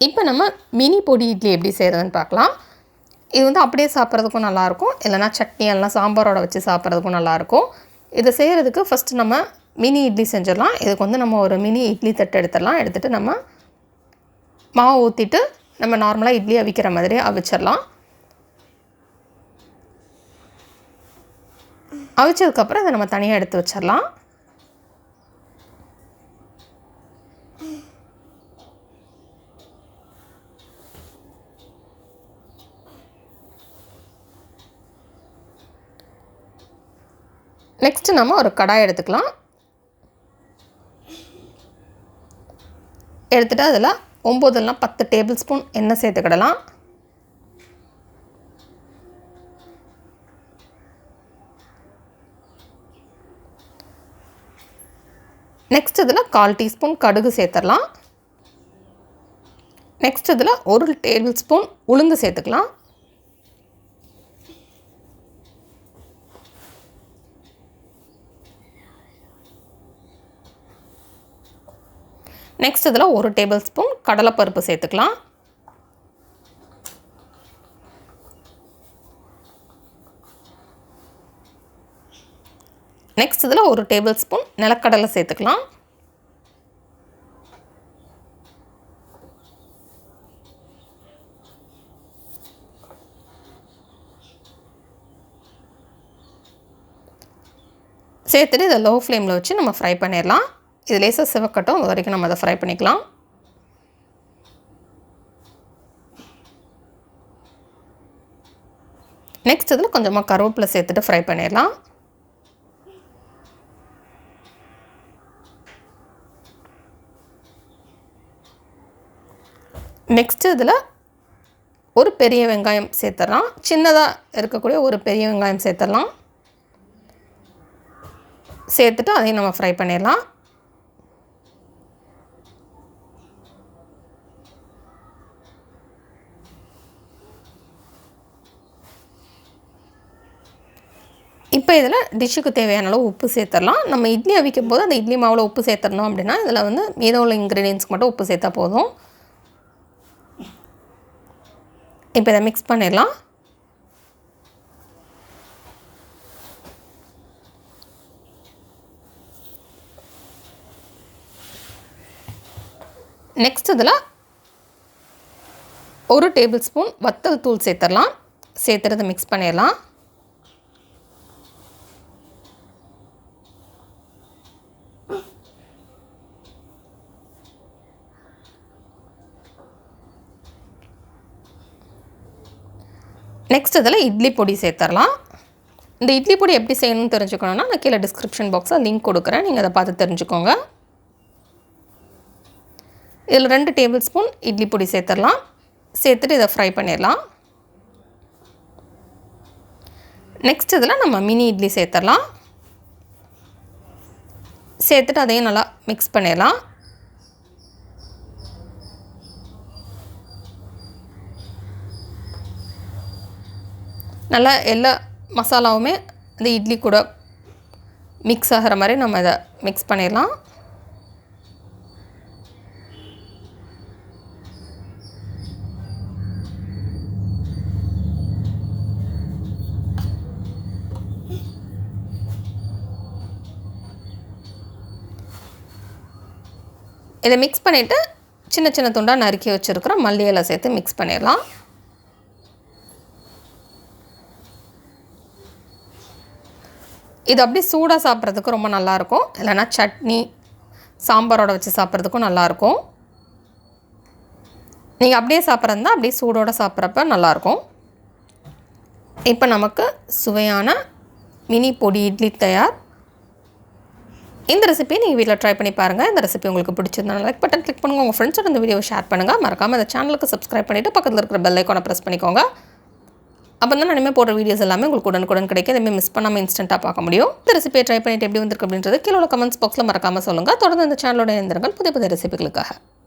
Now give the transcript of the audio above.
இப்போ நம்ம மினி பொடி இட்லி எப்படி செய்கிறதுன்னு பார்க்கலாம். இது வந்து அப்படியே சாப்பிட்றதுக்கும் நல்லாயிருக்கும், இல்லைனா சட்னி எல்லாம் சாம்பாரோட வச்சு சாப்பிட்றதுக்கும் நல்லாயிருக்கும். இதை செய்கிறதுக்கு ஃபஸ்ட்டு நம்ம மினி இட்லி செஞ்சிடலாம். இதுக்கு வந்து நம்ம ஒரு மினி இட்லி தட்டு எடுத்துடலாம். எடுத்துகிட்டு நம்ம மாவு ஊற்றிட்டு நம்ம நார்மலாக இட்லி அவிக்கிற மாதிரி அவிச்சிடலாம். அவிச்சதுக்கப்புறம் இதை நம்ம தனியாக எடுத்து வச்சிடலாம். நெக்ஸ்ட்டு நம்ம ஒரு கடாய் எடுத்துக்கலாம். எடுத்துகிட்டு அதில் 9 இல்லைனா 10 டேபிள் ஸ்பூன் எண்ணெய் சேர்த்துக்கிடலாம். நெக்ஸ்ட் இதில் 1/4 டீஸ்பூன் கடுகு சேர்த்துடலாம். நெக்ஸ்ட் இதில் 1 டேபிள் ஸ்பூன் உளுந்து சேர்த்துக்கலாம். நெக்ஸ்ட் இதில் 1 டேபிள் ஸ்பூன் கடலைப்பருப்பு சேர்த்துக்கலாம். நெக்ஸ்ட் இதில் 1 டேபிள் ஸ்பூன் நிலக்கடலை சேர்த்துக்கலாம். சேர்த்துட்டு இதை லோ ஃப்ளேமில் வச்சு நம்ம ஃப்ரை பண்ணிடலாம். இது லேசாக சிவக்கட்டும், அது வரைக்கும் நம்ம அதை ஃப்ரை பண்ணிக்கலாம். நெக்ஸ்ட் இதில் கொஞ்சமாக கருவேப்பிலை சேர்த்துட்டு ஃப்ரை பண்ணிடலாம். நெக்ஸ்ட்டு இதில் ஒரு பெரிய வெங்காயம் சேர்த்துடலாம். சின்னதாக இருக்கக்கூடிய ஒரு பெரிய வெங்காயம் சேர்த்துடலாம். சேர்த்துட்டு அதையும் நம்ம ஃப்ரை பண்ணிடலாம். இப்போ இதில் டிஷ்ஷுக்கு தேவையான அளவு உப்பு சேர்த்துடலாம். நம்ம இட்லி அவிக்கும் போது அந்த இட்லி மாவில் உப்பு சேர்த்துடணும் அப்படின்னா இதில் வந்து மீதம் உள்ள இன்க்ரீடியன்ஸ்க்கு மட்டும் உப்பு சேர்த்தா போதும். இப்போ இதை மிக்ஸ் பண்ணிடலாம். நெக்ஸ்ட் இதில் 1 டேபிள் ஸ்பூன் வத்தல் தூள் சேர்த்துடலாம். சேர்த்துட்டு இதை மிக்ஸ் பண்ணிடலாம். நெக்ஸ்ட் இதில் இட்லி பொடி சேர்த்துடலாம். இந்த இட்லி பொடி எப்படி செய்யணும்னு தெரிஞ்சுக்கணுன்னா நான் கீழே டிஸ்கிரிப்ஷன் பாக்ஸில் லிங்க் கொடுக்குறேன், நீங்கள் அதை பார்த்து தெரிஞ்சுக்கோங்க. இதில் 2 டேபிள் ஸ்பூன் இட்லி பொடி சேர்த்துடலாம். சேர்த்துட்டு இதை ஃப்ரை பண்ணிடலாம். நெக்ஸ்ட் இதில் நம்ம மினி இட்லி சேர்த்துடலாம். சேர்த்துட்டு அதையும் நல்லா மிக்ஸ் பண்ணிடலாம். நல்லா எல்லா மசாலாவுமே இந்த இட்லி கூட மிக்ஸ் ஆகிற மாதிரி நம்ம இதை மிக்ஸ் பண்ணிடலாம். இதை மிக்ஸ் பண்ணிவிட்டு சின்ன சின்ன துண்டாக நறுக்கி வச்சுருக்கிற மல்லி இலை சேர்த்து மிக்ஸ் பண்ணிடலாம். இது அப்படியே சூடாக சாப்பிட்றதுக்கு ரொம்ப நல்லாயிருக்கும், இல்லைனா சட்னி சாம்பாரோட வச்சு சாப்பிட்றதுக்கும் நல்லாயிருக்கும். நீங்கள் அப்படியே சாப்பிட்றதா அப்படியே சூடோடு சாப்பிட்றப்ப நல்லாயிருக்கும். இப்போ நமக்கு சுவையான மினி பொடி இட்லி தயார். இந்த ரெசிபியை நீங்கள் வீட்டில் ட்ரை பண்ணி பாருங்கள். இந்த ரெசிபி உங்களுக்கு பிடிச்சிருந்தா லைக் பட்டன் கிளிக் பண்ணுங்கள். உங்கள் ஃப்ரெண்ட்ஸோட இந்த வீடியோவை ஷேர் பண்ணுங்கள். மறக்காமல் இந்த சேனலுக்கு சப்ஸ்கிரைப் பண்ணிவிட்டு பக்கத்தில் இருக்கிற பெல் ஐக்கானை ப்ரெஸ் பண்ணிக்கோங்க. அப்போ தான் நான் இனிமேல் போடுற வீடியோஸ் எல்லாமே உங்களுக்கு உடனுக்குடன் கிடைக்கும். இனிமேல் மிஸ் பண்ணாமல் இன்ஸ்டண்ட்டாக பார்க்க முடியும். இந்த ரெசிபியை ட்ரை பண்ணிட்டு எப்படி வந்திருக்கு அப்படின்றது கீழே உள்ள கமெண்ட்ஸ் பாக்ஸில் மறக்காமல் சொல்லுங்கள். தொடர்ந்து இந்த சேனலோட இணைந்திருங்கள் புதிய புதிய ரெசிபிகளுக்காக.